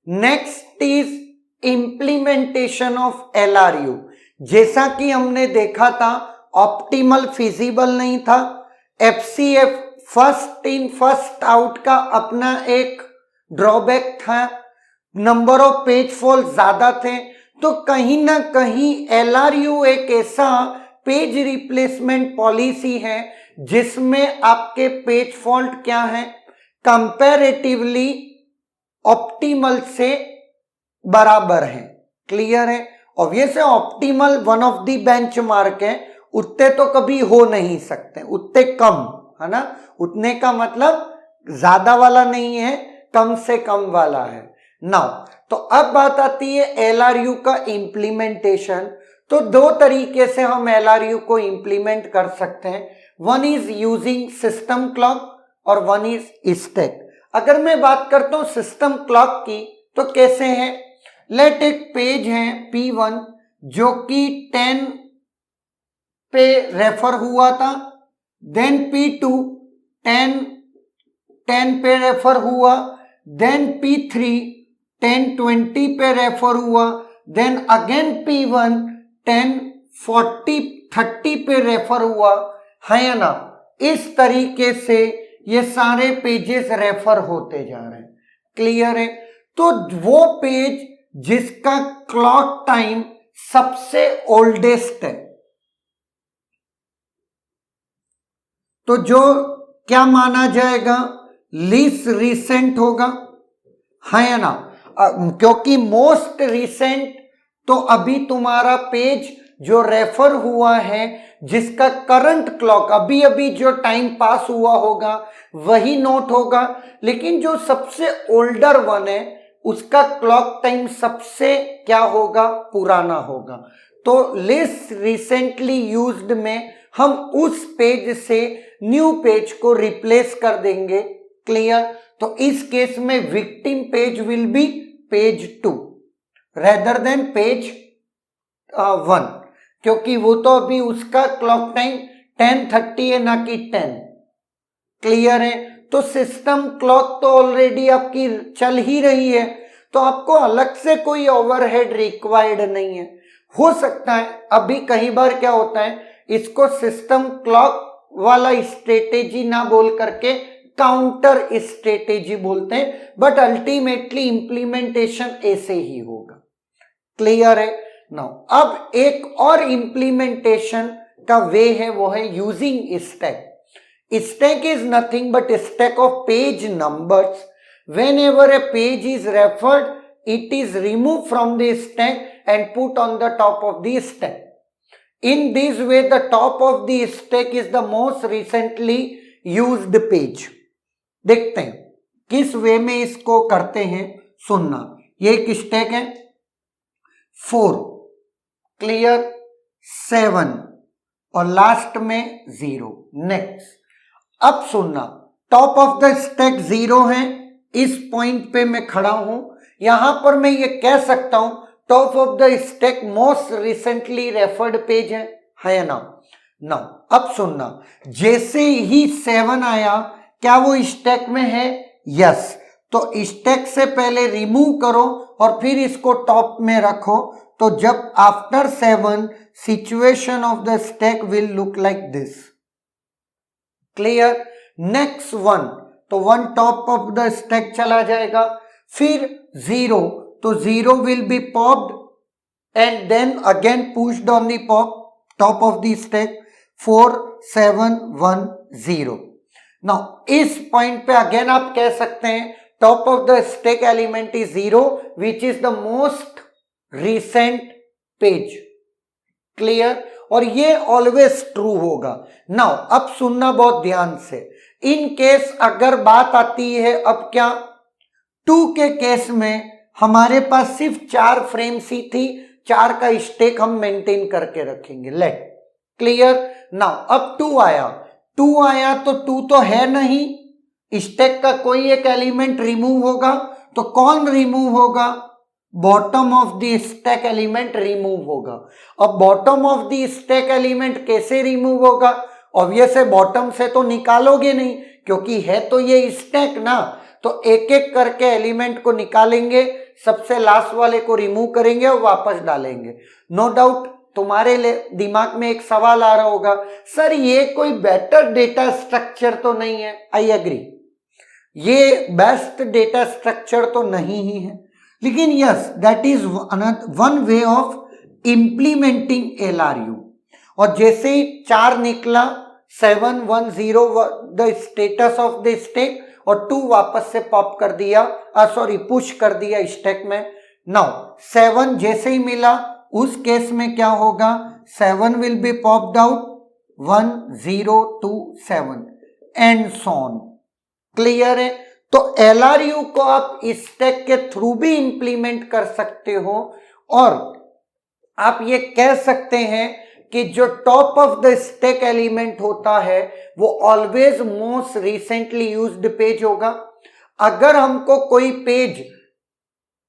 Next is implementation of LRU। जैसा कि हमने देखा था ऑप्टिमल फिजिबल नहीं था, FCF first in first out का अपना एक ड्रॉबैक था, नंबर ऑफ पेज फॉल्ट ज्यादा थे, तो कहीं ना कहीं LRU एक ऐसा पेज रिप्लेसमेंट पॉलिसी है जिसमें आपके पेज फॉल्ट क्या है, कंपैरेटिवली ऑप्टिमल से बराबर है। क्लियर है? ऑब्वियस है optimal one of the benchmark है, उतने तो कभी हो नहीं सकते, उतने कम है ना, उतने का मतलब ज्यादा वाला नहीं है, कम से कम वाला है। नाउ तो अब बात आती है LRU का इंप्लीमेंटेशन। तो दो तरीके से हम LRU को इंप्लीमेंट कर सकते हैं, one is using system clock और वन इज स्टैक। अगर मैं बात करता हूं सिस्टम क्लॉक की तो कैसे है, लेट एक पेज है P1 जो कि 10 पे रेफर हुआ था, देन P2 10 पे रेफर हुआ, देन P3 10-20 पे रेफर हुआ, देन अगेन P1 10-40-30 पे रेफर हुआ, है ना। इस तरीके से ये सारे पेजेस रेफर होते जा रहे हैं। क्लियर है? तो वो पेज जिसका क्लॉक टाइम सबसे ओल्डेस्ट है, तो जो क्या माना जाएगा, लीस्ट रिसेंट होगा, है ना, क्योंकि मोस्ट रिसेंट तो अभी तुम्हारा पेज जो रेफर हुआ है जिसका करंट क्लॉक अभी अभी जो टाइम पास हुआ होगा वही नोट होगा, लेकिन जो सबसे ओल्डर वन है उसका क्लॉक टाइम सबसे क्या होगा, पुराना होगा। तो लिस्ट रिसेंटली यूज्ड में हम उस पेज से न्यू पेज को रिप्लेस कर देंगे। क्लियर? तो इस केस में victim page will be page 2 rather than page 1, क्योंकि वो तो अभी उसका क्लॉक टाइम 10:30 है ना कि 10। क्लियर है? तो सिस्टम क्लॉक तो ऑलरेडी आपकी चल ही रही है, तो आपको अलग से कोई ओवरहेड रिक्वायर्ड नहीं है। हो सकता है अभी कई बार क्या होता है, इसको सिस्टम क्लॉक वाला स्ट्रेटेजी ना बोल करके काउंटर स्ट्रेटेजी बोलते हैं, बट अल्टीमेटली इंप्लीमेंटेशन ऐसे ही होगा। क्लियर है? नाउ अब एक और इंप्लीमेंटेशन का वे है, वो है using stack. Stack is nothing but a stack of page numbers. Whenever a page is referred, it is removed from the stack and put on the top of the stack. In this way, the top of the stack is the most recently used page. देखते हैं किस वे में इसको करते हैं, सुनना। ये एक स्टैक है 4, क्लियर, 7 और लास्ट में 0। नेक्स्ट, अब सुनना, टॉप ऑफ द स्टैक 0 है, इस पॉइंट पे मैं खड़ा हूं, यहां पर मैं ये कह सकता हूं top of the stack most recently referred page है ना। ना अब सुनना, जैसे ही 7 आया क्या वो स्टैक में है? यस। तो स्टैक से पहले रिमूव करो और फिर इसको टॉप में रखो, तो जब after 7 situation of the stack will look like this. Clear? Next 1, तो 1 टॉप ऑफ द स्टैक चला जाएगा, फिर 0, तो 0 will be popped and then again pushed on the top of the stack, 4 7 1 0। Now इस पॉइंट पे अगेन आप कह सकते हैं top of the stack element is 0 which is the most recent page. Clear? और ये ऑलवेज ट्रू होगा। नाउ अब सुनना बहुत ध्यान से, इन केस अगर बात आती है अब क्या 2 के केस में हमारे पास सिर्फ 4 फ्रेम्स ही थी, 4 का स्टैक हम मेंटेन करके रखेंगे। Late clear? नाउ अब 2 आया तो 2 तो है नहीं, स्टैक का कोई एक एलिमेंट रिमूव होगा, तो कौन रिमूव होगा? Bottom of the stack element remove होगा। अब bottom of the stack element कैसे रिमूव होगा? ऑब्वियस है बॉटम से तो निकालोगे नहीं, क्योंकि है तो ये स्टैक ना, तो एक एक करके एलिमेंट को निकालेंगे, सबसे लास्ट वाले को रिमूव करेंगे और वापस डालेंगे। नो डाउट तुम्हारे दिमाग में एक सवाल आ रहा होगा, सर ये कोई बेटर डेटा स्ट्रक्चर तो नहीं है। आई एग्री, ये बेस्ट डेटा स्ट्रक्चर तो नहीं ही है, लेकिन yes that is one way of implementing LRU। और जैसे ही 4 निकला 710 the status of the stack और 2 वापस से पॉप कर दिया, पुश कर दिया स्टैक में। नाउ 7 जैसे ही मिला उस केस में क्या होगा, 7 will be popped out, 1 0 2 7 and so on. Clear है? तो LRU को आप स्टैक के थ्रू भी इंप्लीमेंट कर सकते हो, और आप ये कह सकते हैं कि जो top of the stack element होता है वो always most recently used page होगा। अगर हमको कोई पेज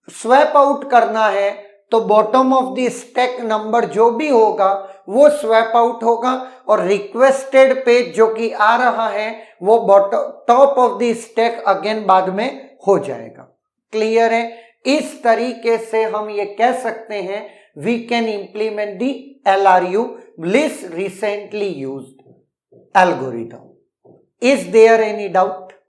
स्वैप आउट करना है तो bottom of the stack number जो भी होगा वो स्वैप आउट होगा, और रिक्वेस्टेड पेज जो कि आ रहा है वो top of the stack again बाद में हो जाएगा। क्लियर है? इस तरीके से हम ये कह सकते हैं we can implement the LRU, least recently used algorithm. Is there any doubt?